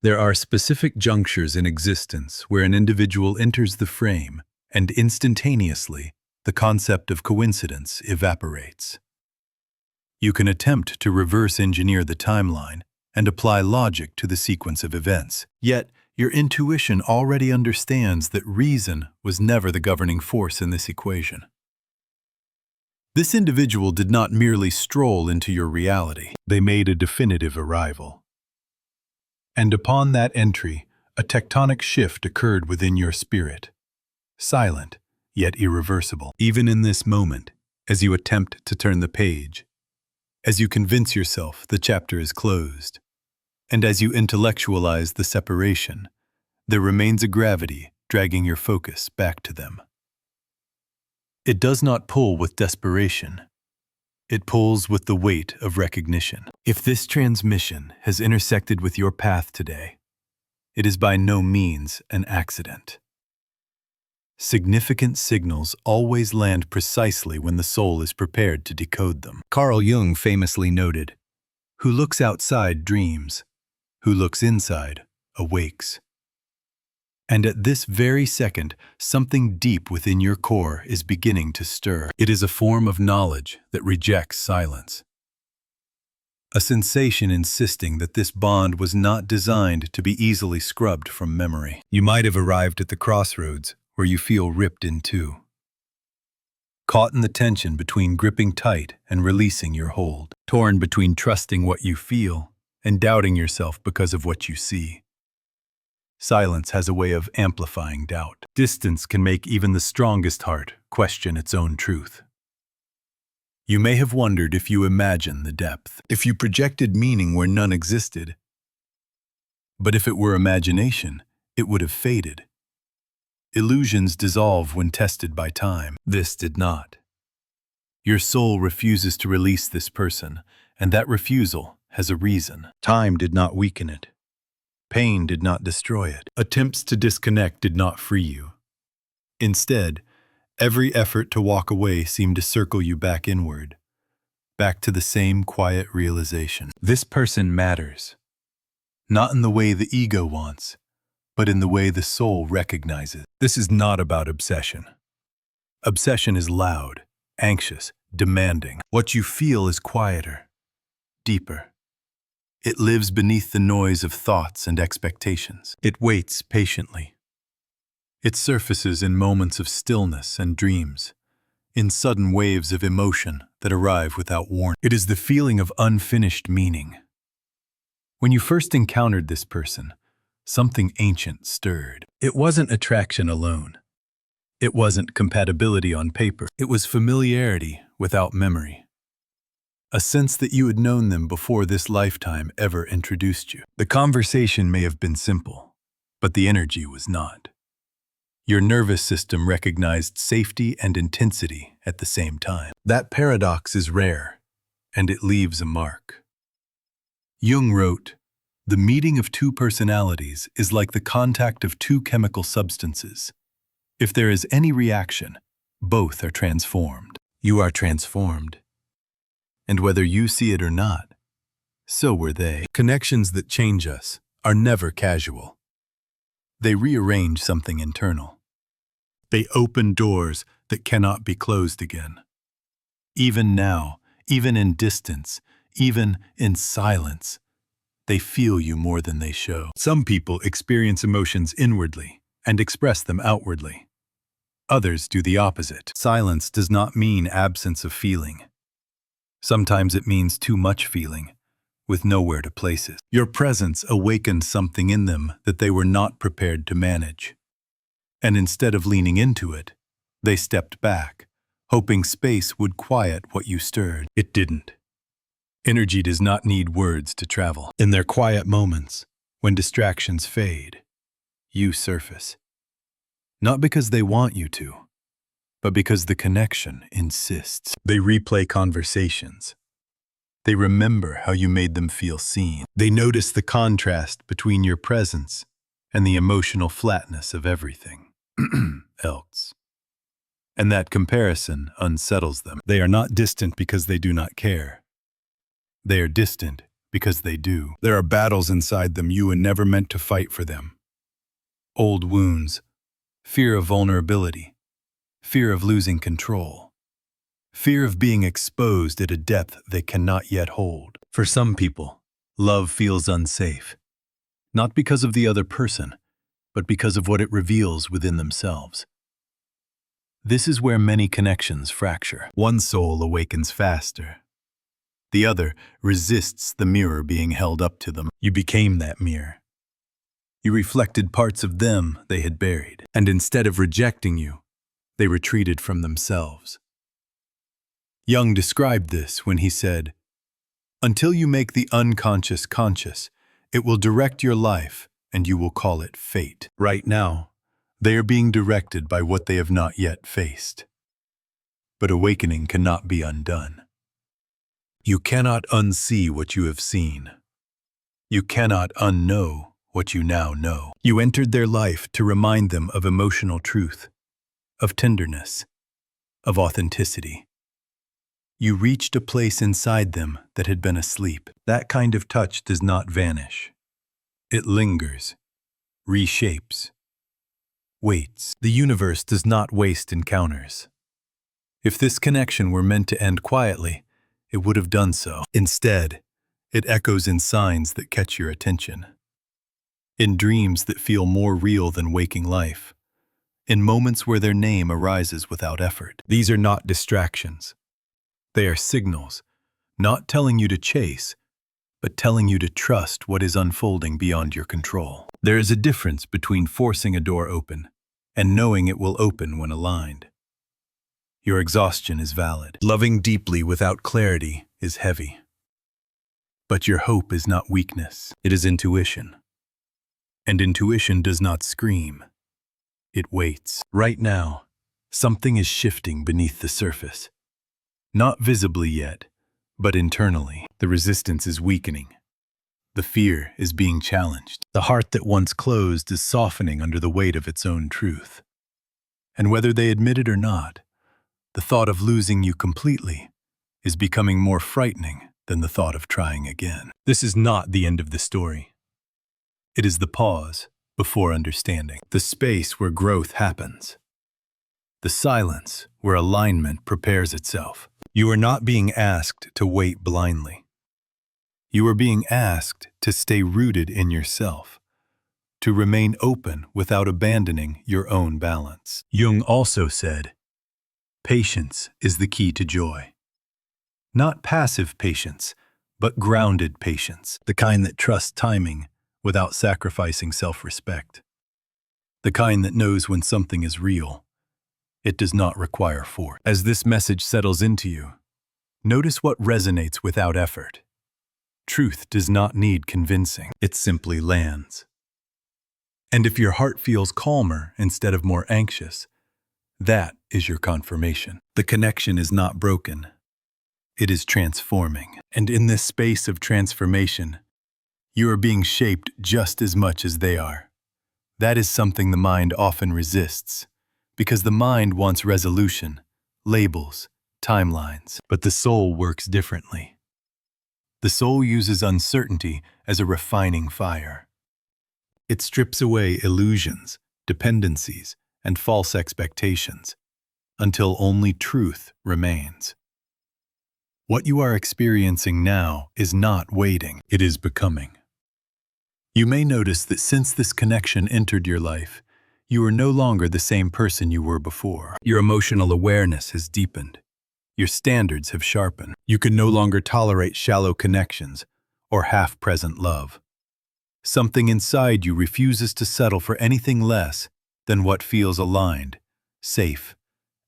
There are specific junctures in existence where an individual enters the frame, and instantaneously, the concept of coincidence evaporates. You can attempt to reverse engineer the timeline and apply logic to the sequence of events. Yet, your intuition already understands that reason was never the governing force in this equation. This individual did not merely stroll into your reality. They made a definitive arrival. And upon that entry, a tectonic shift occurred within your spirit. Silent, yet irreversible. Even in this moment, as you attempt to turn the page, as you convince yourself the chapter is closed, and as you intellectualize the separation, there remains a gravity dragging your focus back to them. It does not pull with desperation. It pulls with the weight of recognition. If this transmission has intersected with your path today, it is by no means an accident. Significant signals always land precisely when the soul is prepared to decode them. Carl Jung famously noted, "Who looks outside dreams, who looks inside awakes." And at this very second, something deep within your core is beginning to stir. It is a form of knowledge that rejects silence. A sensation insisting that this bond was not designed to be easily scrubbed from memory. You might have arrived at the crossroads where you feel ripped in two. Caught in the tension between gripping tight and releasing your hold. Torn between trusting what you feel and doubting yourself because of what you see. Silence has a way of amplifying doubt. Distance can make even the strongest heart question its own truth. You may have wondered if you imagine the depth, if you projected meaning where none existed. But if it were imagination, it would have faded. Illusions dissolve when tested by time. This did not. Your soul refuses to release this person, and that refusal has a reason. Time did not weaken it. Pain did not destroy it. Attempts to disconnect did not free you. Instead, every effort to walk away seemed to circle you back inward, back to the same quiet realization. This person matters. Not in the way the ego wants, but in the way the soul recognizes. This is not about obsession. Obsession is loud, anxious, demanding. What you feel is quieter, deeper. It lives beneath the noise of thoughts and expectations. It waits patiently. It surfaces in moments of stillness and dreams, in sudden waves of emotion that arrive without warning. It is the feeling of unfinished meaning. When you first encountered this person, something ancient stirred. It wasn't attraction alone. It wasn't compatibility on paper. It was familiarity without memory. A sense that you had known them before this lifetime ever introduced you. The conversation may have been simple, but the energy was not. Your nervous system recognized safety and intensity at the same time. That paradox is rare, and it leaves a mark. Jung wrote, "The meeting of two personalities is like the contact of two chemical substances. If there is any reaction, both are transformed. You are transformed. And whether you see it or not, so were they." Connections that change us are never casual. They rearrange something internal. They open doors that cannot be closed again. Even now, even in distance, even in silence, they feel you more than they show. Some people experience emotions inwardly and express them outwardly. Others do the opposite. Silence does not mean absence of feeling. Sometimes it means too much feeling, with nowhere to place it. Your presence awakened something in them that they were not prepared to manage. And instead of leaning into it, they stepped back, hoping space would quiet what you stirred. It didn't. Energy does not need words to travel. In their quiet moments, when distractions fade, you surface. Not because they want you to, but because the connection insists. They replay conversations. They remember how you made them feel seen. They notice the contrast between your presence and the emotional flatness of everything else. And that comparison unsettles them. They are not distant because they do not care. They are distant because they do. There are battles inside them you were never meant to fight for them. Old wounds, fear of vulnerability, fear of losing control, fear of being exposed at a depth they cannot yet hold. For some people, love feels unsafe, not because of the other person, but because of what it reveals within themselves. This is where many connections fracture. One soul awakens faster. The other resists the mirror being held up to them. You became that mirror. You reflected parts of them they had buried, and instead of rejecting you, they retreated from themselves. Jung described this when he said, "Until you make the unconscious conscious, it will direct your life, and you will call it fate." Right now, they are being directed by what they have not yet faced. But awakening cannot be undone. You cannot unsee what you have seen. You cannot unknow what you now know. You entered their life to remind them of emotional truth, of tenderness, of authenticity. You reached a place inside them that had been asleep. That kind of touch does not vanish. It lingers, reshapes, waits. The universe does not waste encounters. If this connection were meant to end quietly, it would have done so. Instead, it echoes in signs that catch your attention, in dreams that feel more real than waking life, in moments where their name arises without effort. These are not distractions. They are signals, not telling you to chase, but telling you to trust what is unfolding beyond your control. There is a difference between forcing a door open and knowing it will open when aligned. Your exhaustion is valid. Loving deeply without clarity is heavy. But your hope is not weakness, it is intuition. And intuition does not scream. It waits. Right now, something is shifting beneath the surface. Not visibly yet, but internally. The resistance is weakening. The fear is being challenged. The heart that once closed is softening under the weight of its own truth. And whether they admit it or not, the thought of losing you completely is becoming more frightening than the thought of trying again. This is not the end of the story. It is the pause before understanding, the space where growth happens, the silence where alignment prepares itself. You are not being asked to wait blindly. You are being asked to stay rooted in yourself, to remain open without abandoning your own balance. Jung also said, "Patience is the key to joy." Not passive patience, but grounded patience, the kind that trusts timing without sacrificing self-respect. The kind that knows when something is real. It does not require force. As this message settles into you, notice what resonates without effort. Truth does not need convincing. It simply lands. And if your heart feels calmer instead of more anxious, that is your confirmation. The connection is not broken. It is transforming. And in this space of transformation, you are being shaped just as much as they are. That is something the mind often resists, because the mind wants resolution, labels, timelines. But the soul works differently. The soul uses uncertainty as a refining fire. It strips away illusions, dependencies, and false expectations, until only truth remains. What you are experiencing now is not waiting, it is becoming. You may notice that since this connection entered your life, you are no longer the same person you were before. Your emotional awareness has deepened. Your standards have sharpened. You can no longer tolerate shallow connections or half-present love. Something inside you refuses to settle for anything less than what feels aligned, safe,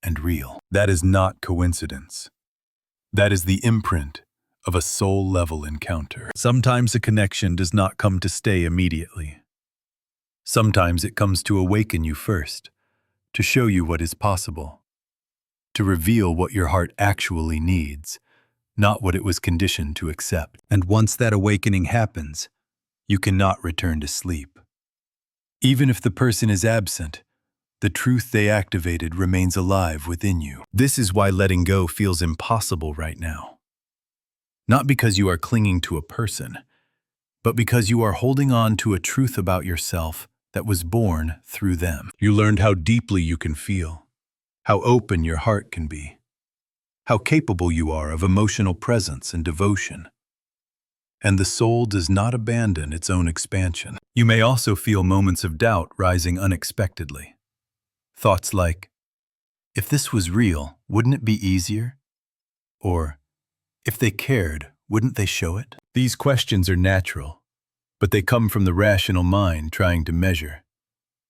and real. That is not coincidence. That is the imprint of a soul-level encounter. Sometimes a connection does not come to stay immediately. Sometimes it comes to awaken you first, to show you what is possible, to reveal what your heart actually needs, not what it was conditioned to accept. And once that awakening happens, you cannot return to sleep. Even if the person is absent, the truth they activated remains alive within you. This is why letting go feels impossible right now. Not because you are clinging to a person, but because you are holding on to a truth about yourself that was born through them. You learned how deeply you can feel, how open your heart can be, how capable you are of emotional presence and devotion. And the soul does not abandon its own expansion. You may also feel moments of doubt rising unexpectedly. Thoughts like, if this was real, wouldn't it be easier? Or, if they cared, wouldn't they show it? These questions are natural, but they come from the rational mind trying to measure,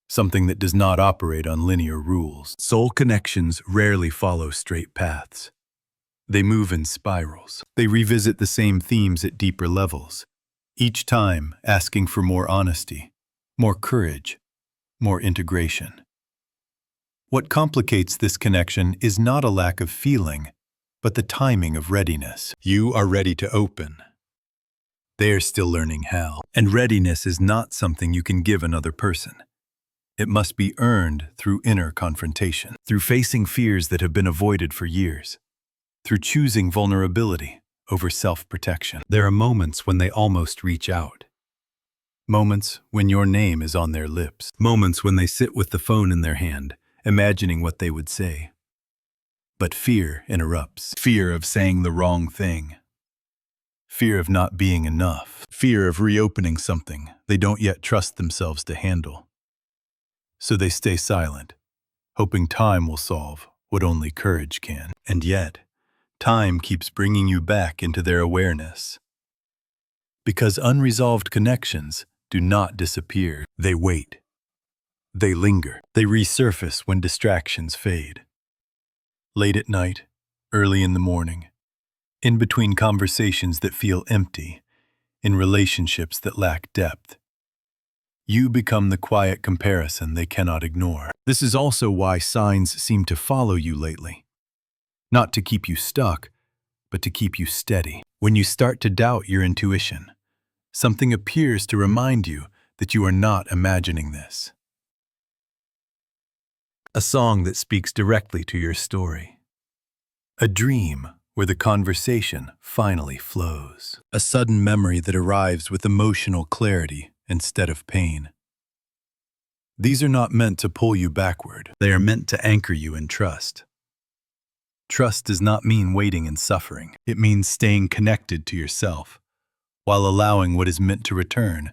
something that does not operate on linear rules. Soul connections rarely follow straight paths. They move in spirals. They revisit the same themes at deeper levels, each time asking for more honesty, more courage, more integration. What complicates this connection is not a lack of feeling, but the timing of readiness. You are ready to open. They are still learning how. And readiness is not something you can give another person. It must be earned through inner confrontation, through facing fears that have been avoided for years, through choosing vulnerability over self-protection. There are moments when they almost reach out. Moments when your name is on their lips. Moments when they sit with the phone in their hand, imagining what they would say. But fear interrupts. Fear of saying the wrong thing. Fear of not being enough. Fear of reopening something they don't yet trust themselves to handle. So they stay silent, hoping time will solve what only courage can. And yet, time keeps bringing you back into their awareness. Because unresolved connections do not disappear. They wait. They linger. They resurface when distractions fade. Late at night, early in the morning, in between conversations that feel empty, in relationships that lack depth. You become the quiet comparison they cannot ignore. This is also why signs seem to follow you lately. Not to keep you stuck, but to keep you steady. When you start to doubt your intuition, something appears to remind you that you are not imagining this. A song that speaks directly to your story. A dream where the conversation finally flows. A sudden memory that arrives with emotional clarity instead of pain. These are not meant to pull you backward. They are meant to anchor you in trust. Trust does not mean waiting and suffering. It means staying connected to yourself, while allowing what is meant to return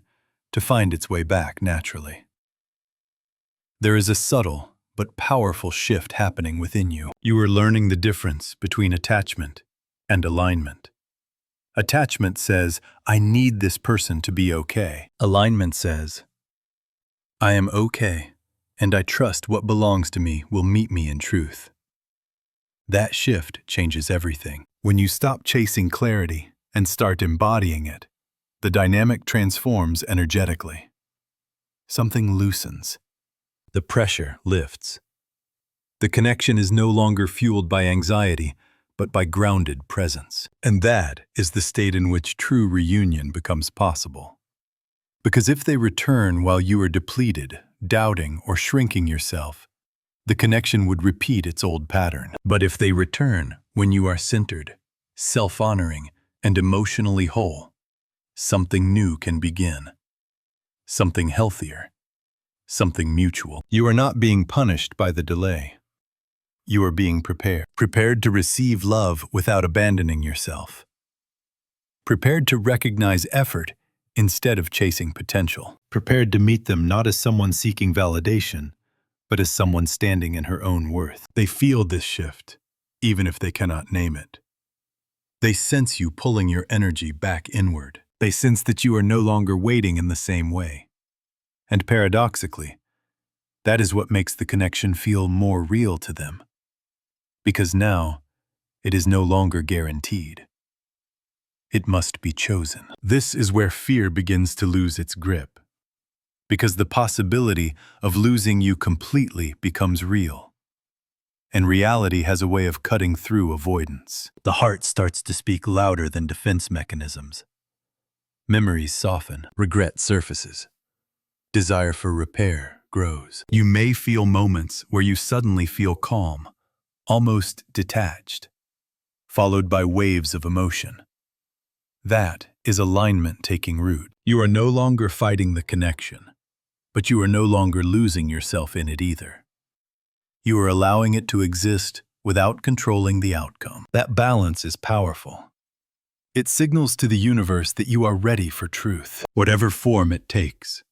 to find its way back naturally. There is a subtle but powerful shift happening within you. You are learning the difference between attachment and alignment. Attachment says, I need this person to be okay. Alignment says, I am okay, and I trust what belongs to me will meet me in truth. That shift changes everything. When you stop chasing clarity and start embodying it, the dynamic transforms energetically. Something loosens. The pressure lifts. The connection is no longer fueled by anxiety, but by grounded presence. And that is the state in which true reunion becomes possible. Because if they return while you are depleted, doubting, or shrinking yourself, the connection would repeat its old pattern. But if they return when you are centered, self-honoring, and emotionally whole, something new can begin. Something healthier. Something mutual. You are not being punished by the delay. You are being prepared. Prepared to receive love without abandoning yourself. Prepared to recognize effort instead of chasing potential. Prepared to meet them not as someone seeking validation, but as someone standing in her own worth. They feel this shift, even if they cannot name it. They sense you pulling your energy back inward. They sense that you are no longer waiting in the same way. And paradoxically, that is what makes the connection feel more real to them. Because now, it is no longer guaranteed. It must be chosen. This is where fear begins to lose its grip. Because the possibility of losing you completely becomes real. And reality has a way of cutting through avoidance. The heart starts to speak louder than defense mechanisms. Memories soften, regret surfaces. Desire for repair grows. You may feel moments where you suddenly feel calm, almost detached, followed by waves of emotion. That is alignment taking root. You are no longer fighting the connection, but you are no longer losing yourself in it either. You are allowing it to exist without controlling the outcome. That balance is powerful. It signals to the universe that you are ready for truth, whatever form it takes.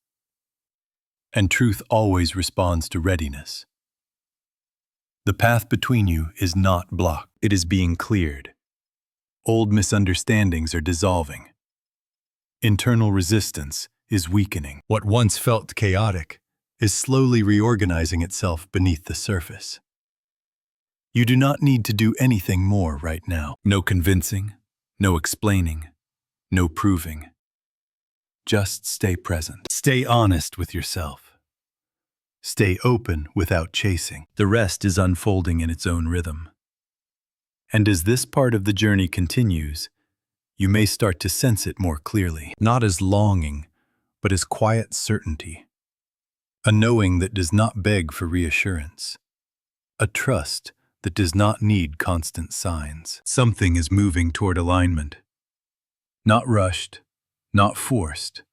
And truth always responds to readiness. The path between you is not blocked. It is being cleared. Old misunderstandings are dissolving. Internal resistance is weakening. What once felt chaotic is slowly reorganizing itself beneath the surface. You do not need to do anything more right now. No convincing, no explaining, no proving. Just stay present. Stay honest with yourself. Stay open without chasing. The rest is unfolding in its own rhythm. And as this part of the journey continues, you may start to sense it more clearly, not as longing, but as quiet certainty. A knowing that does not beg for reassurance. A trust that does not need constant signs. Something is moving toward alignment. Not rushed, not forced,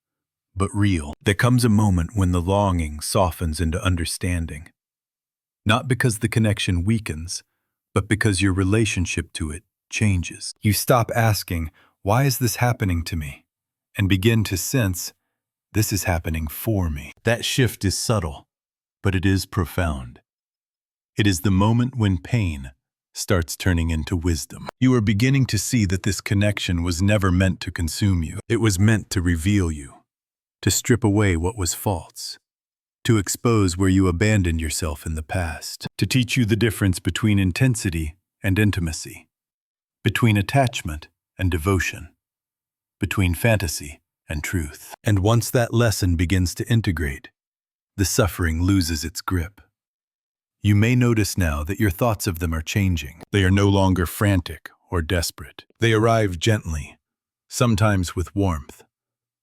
but real. There comes a moment when the longing softens into understanding. Not because the connection weakens, but because your relationship to it changes. You stop asking, "Why is this happening to me?" and begin to sense, "This is happening for me." That shift is subtle, but it is profound. It is the moment when pain starts turning into wisdom. You are beginning to see that this connection was never meant to consume you. It was meant to reveal you, to strip away what was false, to expose where you abandoned yourself in the past, to teach you the difference between intensity and intimacy, between attachment and devotion, between fantasy and truth. And once that lesson begins to integrate, the suffering loses its grip. You may notice now that your thoughts of them are changing. They are no longer frantic or desperate. They arrive gently, sometimes with warmth,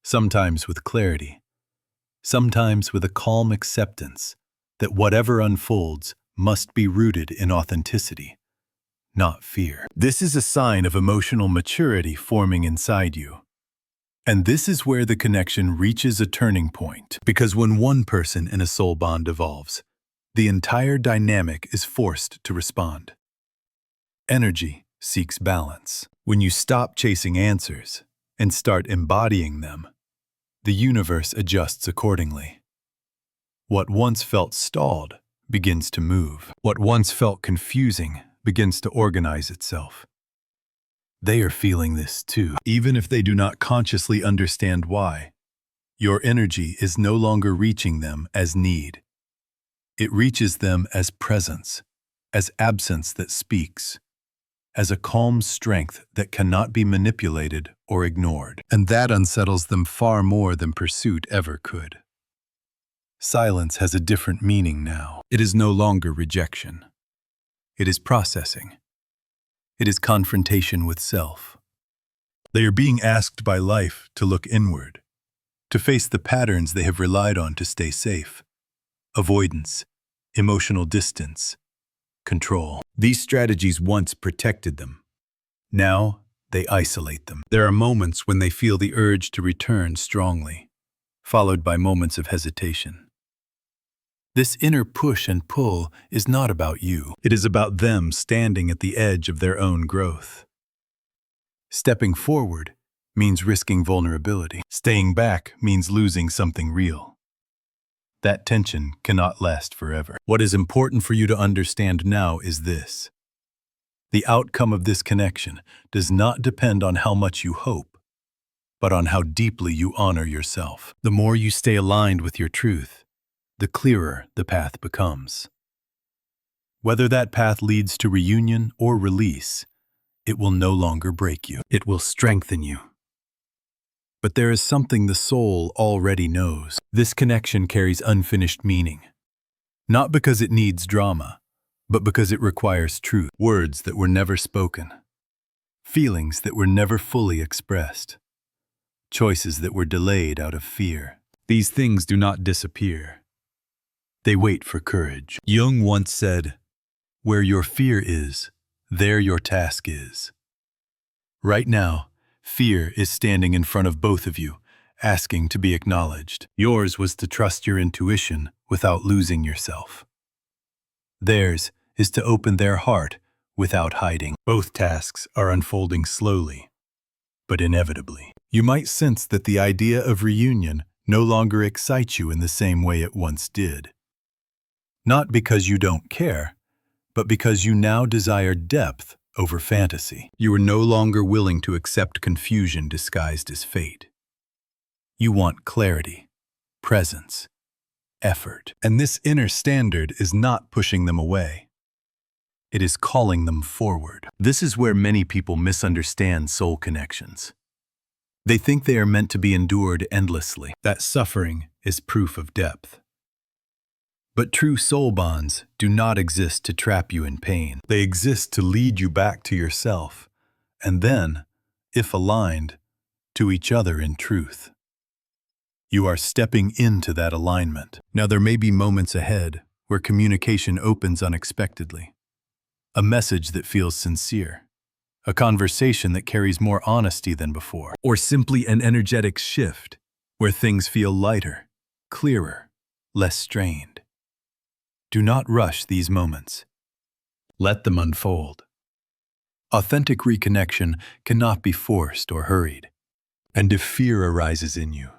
sometimes with clarity, sometimes with a calm acceptance that whatever unfolds must be rooted in authenticity, not fear. This is a sign of emotional maturity forming inside you. And this is where the connection reaches a turning point, because when one person in a soul bond evolves, the entire dynamic is forced to respond. Energy seeks balance. When you stop chasing answers and start embodying them, the universe adjusts accordingly. What once felt stalled begins to move. What once felt confusing begins to organize itself. They are feeling this too, even if they do not consciously understand why. Your energy is no longer reaching them as need. It reaches them as presence, as absence that speaks, as a calm strength that cannot be manipulated or ignored. And that unsettles them far more than pursuit ever could. Silence has a different meaning now. It is no longer rejection. It is processing. It is confrontation with self. They are being asked by life to look inward, to face the patterns they have relied on to stay safe. Avoidance, emotional distance, control. These strategies once protected them. Now they isolate them. There are moments when they feel the urge to return strongly, followed by moments of hesitation. This inner push and pull is not about you. It is about them standing at the edge of their own growth. Stepping forward means risking vulnerability. Staying back means losing something real. That tension cannot last forever. What is important for you to understand now is this. The outcome of this connection does not depend on how much you hope, but on how deeply you honor yourself. The more you stay aligned with your truth, the clearer the path becomes. Whether that path leads to reunion or release, it will no longer break you. It will strengthen you. But there is something the soul already knows. This connection carries unfinished meaning. Not because it needs drama, but because it requires truth. Words that were never spoken. Feelings that were never fully expressed. Choices that were delayed out of fear. These things do not disappear. They wait for courage. Jung once said, "Where your fear is, there your task is." Right now, Fear is standing in front of both of you, asking to be acknowledged. Yours was to trust your intuition without losing yourself. Theirs is to open their heart without hiding. Both tasks are unfolding slowly, but inevitably. You might sense that the idea of reunion no longer excites you in the same way it once did. Not because you don't care, but because you now desire depth over fantasy. You are no longer willing to accept confusion disguised as fate. You want clarity, presence, effort. And this inner standard is not pushing them away. It is calling them forward. This is where many people misunderstand soul connections. They think they are meant to be endured endlessly, that suffering is proof of depth. But true soul bonds do not exist to trap you in pain. They exist to lead you back to yourself, and then, if aligned, to each other in truth. You are stepping into that alignment. Now there may be moments ahead where communication opens unexpectedly. A message that feels sincere. A conversation that carries more honesty than before. Or simply an energetic shift where things feel lighter, clearer, less strained. Do not rush these moments. Let them unfold. Authentic reconnection cannot be forced or hurried. And if fear arises in you,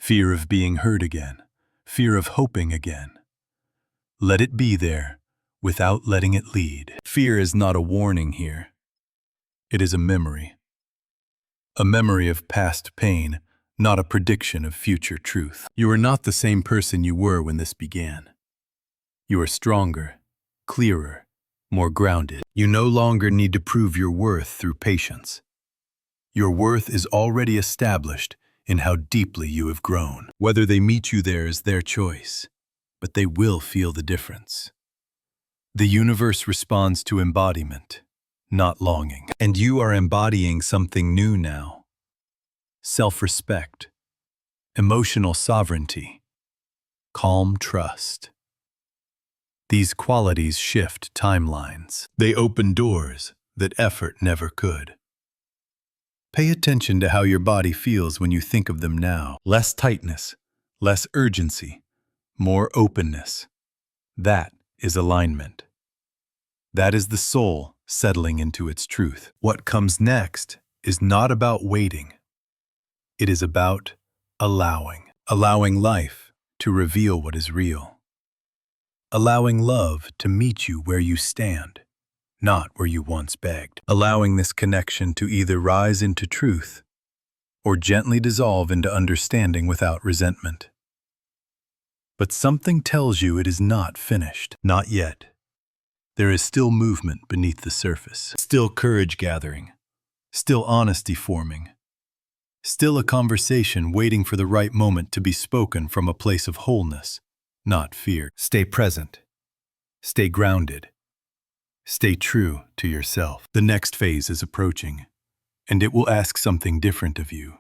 fear of being hurt again, fear of hoping again, let it be there without letting it lead. Fear is not a warning here. It is a memory. A memory of past pain, not a prediction of future truth. You are not the same person you were when this began. You are stronger, clearer, more grounded. You no longer need to prove your worth through patience. Your worth is already established in how deeply you have grown. Whether they meet you there is their choice, but they will feel the difference. The universe responds to embodiment, not longing. And you are embodying something new now. Self-respect, emotional sovereignty, calm trust. These qualities shift timelines. They open doors that effort never could. Pay attention to how your body feels when you think of them now. Less tightness, less urgency, more openness. That is alignment. That is the soul settling into its truth. What comes next is not about waiting. It is about allowing. Allowing life to reveal what is real. Allowing love to meet you where you stand, not where you once begged. Allowing this connection to either rise into truth or gently dissolve into understanding without resentment. But something tells you it is not finished. Not yet. There is still movement beneath the surface. Still courage gathering. Still honesty forming. Still a conversation waiting for the right moment to be spoken from a place of wholeness, not fear. Stay present. Stay grounded. Stay true to yourself. The next phase is approaching, and it will ask something different of you.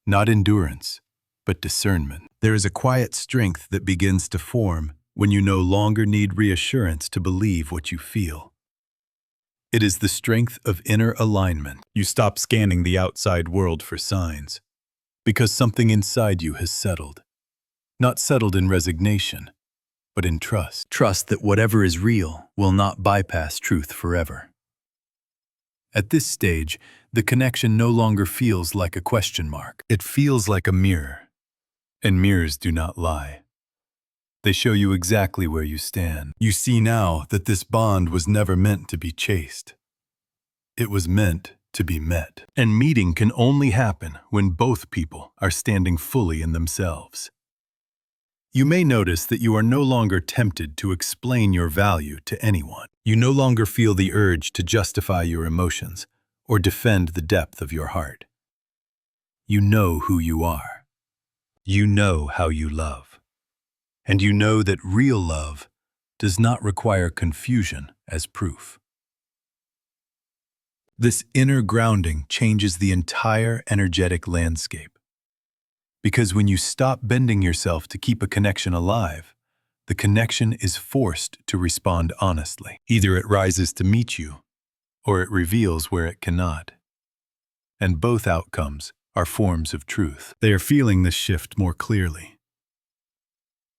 Not endurance, but discernment. There is a quiet strength that begins to form when you no longer need reassurance to believe what you feel. It is the strength of inner alignment. You stop scanning the outside world for signs, because something inside you has settled. Not settled in resignation, but in trust. Trust that whatever is real will not bypass truth forever. At this stage, the connection no longer feels like a question mark. It feels like a mirror. And mirrors do not lie. They show you exactly where you stand. You see now that this bond was never meant to be chased. It was meant to be met. And meeting can only happen when both people are standing fully in themselves. You may notice that you are no longer tempted to explain your value to anyone. You no longer feel the urge to justify your emotions or defend the depth of your heart. You know who you are. You know how you love. And you know that real love does not require confusion as proof. This inner grounding changes the entire energetic landscape. Because when you stop bending yourself to keep a connection alive, the connection is forced to respond honestly. Either it rises to meet you, or it reveals where it cannot. and both outcomes are forms of truth. They are feeling this shift more clearly.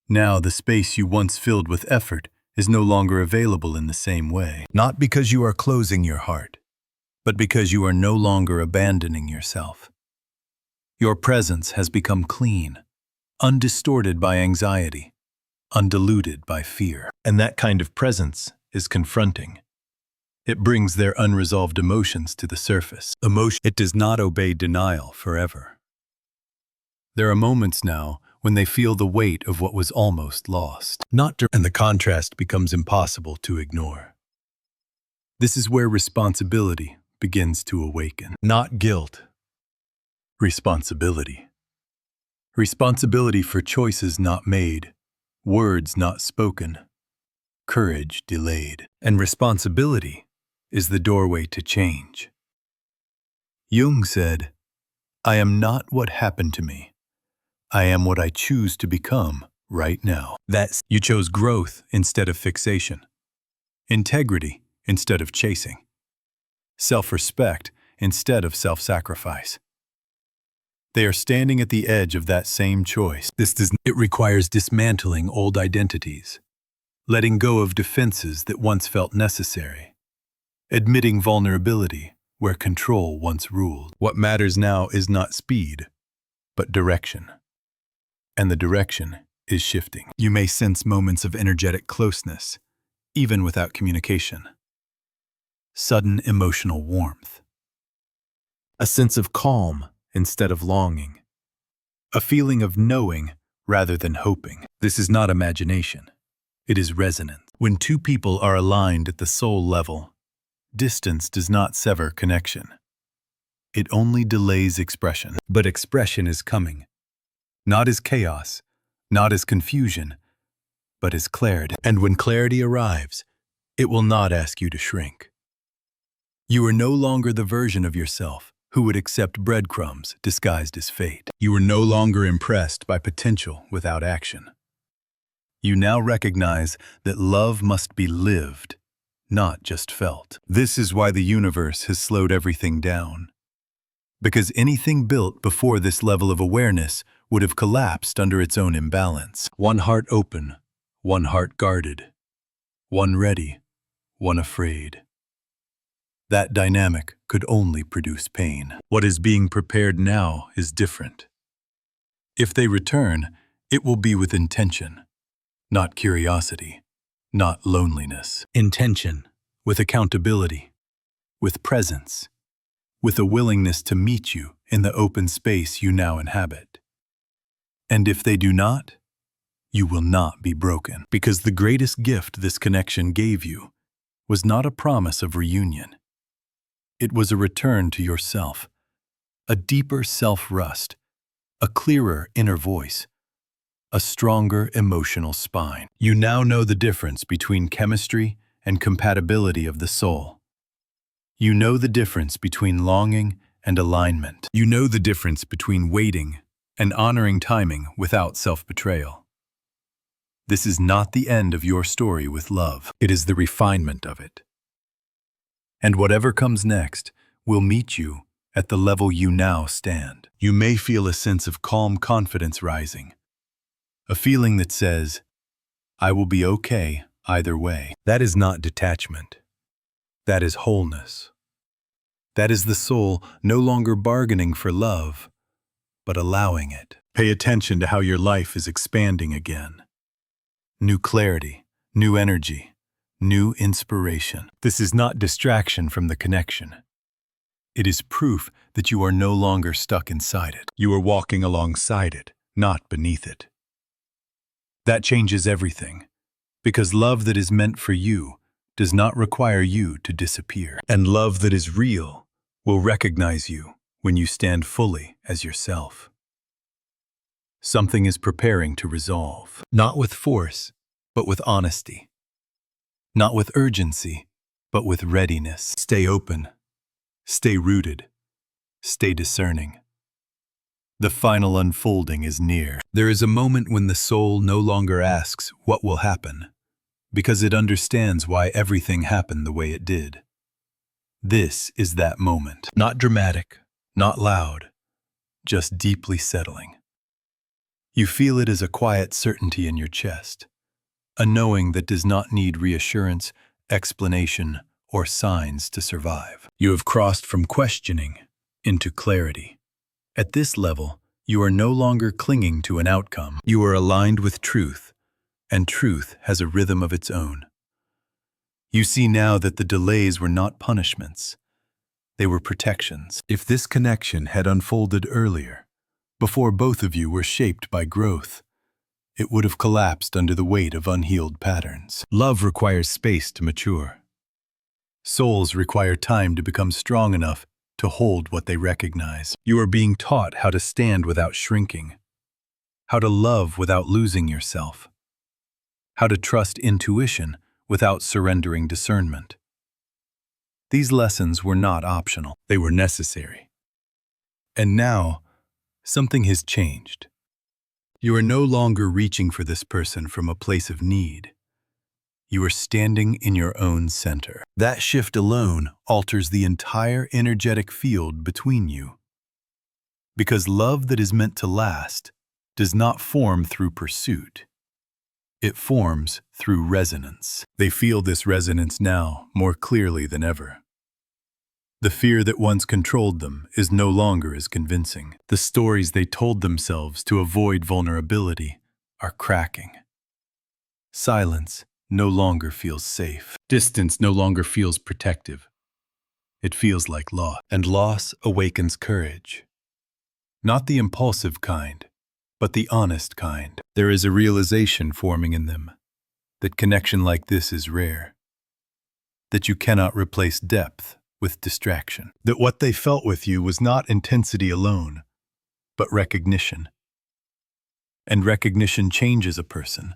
Now, the space you once filled with effort is no longer available in the same way. Not because you are closing your heart, but because you are no longer abandoning yourself. Your presence has become clean, undistorted by anxiety, undiluted by fear. And that kind of presence is confronting. It brings their unresolved emotions to the surface. It does not obey denial forever. There are moments now when they feel the weight of what was almost lost. And the contrast becomes impossible to ignore. This is where responsibility begins to awaken. Not guilt. Responsibility. Responsibility for choices not made, words not spoken, courage delayed. And responsibility is the doorway to change. Jung said, "I am not what happened to me. I am what I choose to become right now." You chose growth instead of fixation, integrity instead of chasing, self-respect instead of self-sacrifice. They are standing at the edge of that same choice. It requires dismantling old identities, letting go of defenses that once felt necessary, admitting vulnerability where control once ruled. What matters now is not speed, but direction. And the direction is shifting. You may sense moments of energetic closeness, even without communication. Sudden emotional warmth. A sense of calm instead of longing. A feeling of knowing rather than hoping. This is not imagination. It is resonance. When two people are aligned at the soul level, distance does not sever connection. It only delays expression. But expression is coming. Not as chaos, not as confusion, but as clarity. And when clarity arrives, it will not ask you to shrink. You are no longer the version of yourself who would accept breadcrumbs disguised as fate. You are no longer impressed by potential without action. You now recognize that love must be lived, not just felt. This is why the universe has slowed everything down. Because anything built before this level of awareness would have collapsed under its own imbalance. One heart open, one heart guarded, one ready, one afraid. That dynamic could only produce pain. What is being prepared now is different. If they return, it will be with intention, not curiosity, not loneliness. Intention, with accountability, with presence, with a willingness to meet you in the open space you now inhabit. And if they do not, you will not be broken. Because the greatest gift this connection gave you was not a promise of reunion. It was a return to yourself, a deeper self-rust, a clearer inner voice, a stronger emotional spine. You now know the difference between chemistry and compatibility of the soul. You know the difference between longing and alignment. You know the difference between waiting and honoring timing without self-betrayal. This is not the end of your story with love. It is the refinement of it. And whatever comes next will meet you at the level you now stand. You may feel a sense of calm confidence rising, a feeling that says, "I will be okay either way." That is not detachment. That is wholeness. That is the soul no longer bargaining for love, but allowing it. Pay attention to how your life is expanding again. New clarity, new energy, new inspiration. This is not distraction from the connection. It is proof that you are no longer stuck inside it. You are walking alongside it, not beneath it. That changes everything, because love that is meant for you does not require you to disappear. And love that is real will recognize you when you stand fully as yourself. Something is preparing to resolve, not with force, but with honesty. Not with urgency, but with readiness. Stay open. Stay rooted. Stay discerning. The final unfolding is near. There is a moment when the soul no longer asks what will happen, because it understands why everything happened the way it did. This is that moment. Not dramatic, Not loud, just deeply settling. You feel it as a quiet certainty in your chest, a knowing that does not need reassurance, explanation, or signs to survive. You have crossed from questioning into clarity. At this level, you are no longer clinging to an outcome. You are aligned with truth, and truth has a rhythm of its own. You see now that the delays were not punishments. They were protections. If this connection had unfolded earlier, before both of you were shaped by growth, it would have collapsed under the weight of unhealed patterns. Love requires space to mature. Souls require time to become strong enough to hold what they recognize. You are being taught how to stand without shrinking, how to love without losing yourself, how to trust intuition without surrendering discernment. These lessons were not optional, they were necessary. And now, something has changed. You are no longer reaching for this person from a place of need. You are standing in your own center. That shift alone alters the entire energetic field between you. Because love that is meant to last does not form through pursuit. It forms through resonance. They feel this resonance now more clearly than ever. The fear that once controlled them is no longer as convincing. The stories they told themselves to avoid vulnerability are cracking. Silence no longer feels safe. Distance no longer feels protective. It feels like loss. And loss awakens courage. Not the impulsive kind, but the honest kind. There is a realization forming in them that connection like this is rare. That you cannot replace depth with distraction. That what they felt with you was not intensity alone, but recognition. And recognition changes a person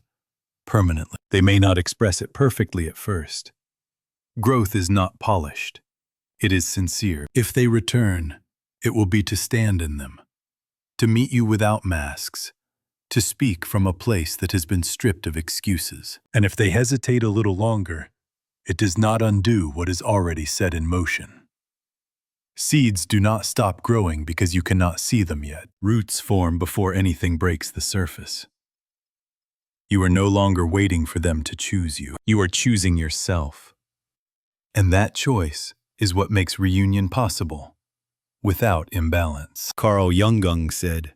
permanently. They may not express it perfectly at first. Growth is not polished. It is sincere. If they return, it will be to stand in them, to meet you without masks, to speak from a place that has been stripped of excuses. And if they hesitate a little longer, it does not undo what is already set in motion. Seeds do not stop growing because you cannot see them yet. Roots form before anything breaks the surface. You are no longer waiting for them to choose you. You are choosing yourself. And that choice is what makes reunion possible, without imbalance. Carl Jung said,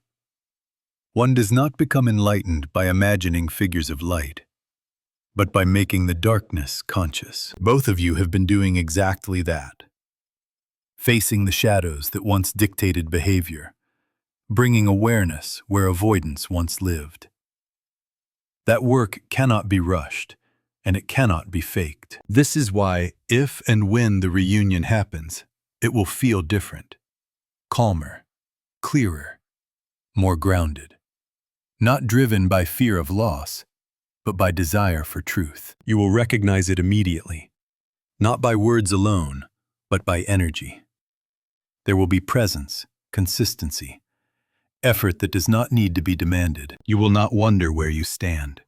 "One does not become enlightened by imagining figures of light, but by making the darkness conscious." Both of you have been doing exactly that. Facing the shadows that once dictated behavior, bringing awareness where avoidance once lived. That work cannot be rushed, and it cannot be faked. This is why, if and when the reunion happens, it will feel different, calmer, clearer, more grounded. Not driven by fear of loss, but by desire for truth. You will recognize it immediately, not by words alone, but by energy. There will be presence, consistency, effort that does not need to be demanded. You will not wonder where you stand.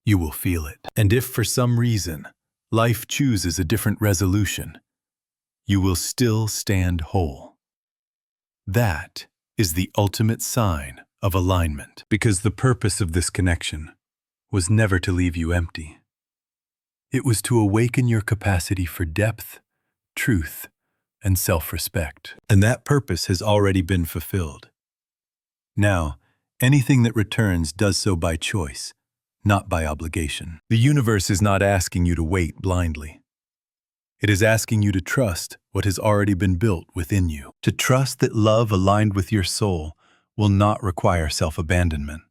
You will feel it. And if for some reason life chooses a different resolution, you will still stand whole. That is the ultimate sign of alignment, because the purpose of this connection was never to leave you empty. It was to awaken your capacity for depth, truth, and self-respect. And that purpose has already been fulfilled. Now, anything that returns does so by choice, not by obligation. The universe is not asking you to wait blindly. It is asking you to trust what has already been built within you. To trust that love aligned with your soul will not require self-abandonment.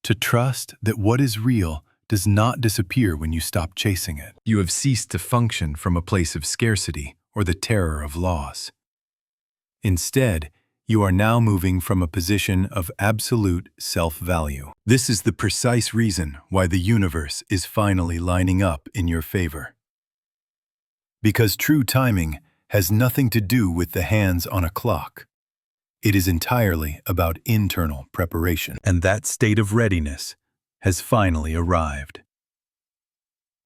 To trust that what is real does not disappear when you stop chasing it. You have ceased to function from a place of scarcity or the terror of loss. Instead, you are now moving from a position of absolute self-value. This is the precise reason why the universe is finally lining up in your favor. Because true timing has nothing to do with the hands on a clock. It is entirely about internal preparation. And that state of readiness has finally arrived.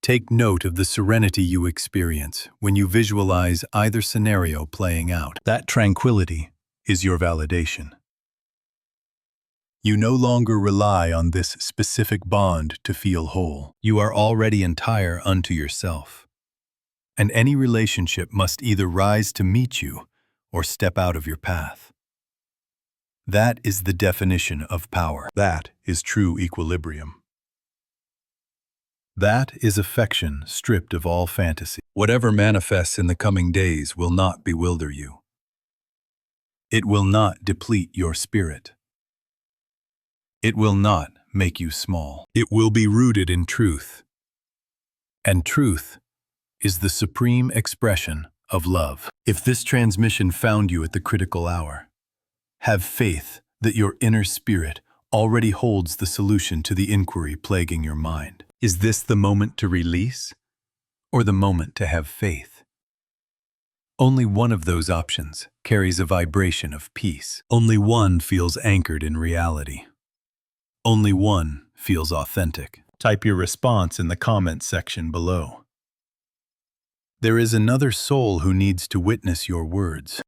Take note of the serenity you experience when you visualize either scenario playing out. That tranquility is your validation. You no longer rely on this specific bond to feel whole. You are already entire unto yourself. And any relationship must either rise to meet you or step out of your path. That is the definition of power. That is true equilibrium. That is affection stripped of all fantasy. Whatever manifests in the coming days will not bewilder you. It will not deplete your spirit. It will not make you small. It will be rooted in truth. And truth is the supreme expression of love. If this transmission found you at the critical hour, have faith that your inner spirit already holds the solution to the inquiry plaguing your mind. Is this the moment to release, or the moment to have faith? Only one of those options carries a vibration of peace. Only one feels anchored in reality. Only one feels authentic. Type your response in the comments section below. There is another soul who needs to witness your words.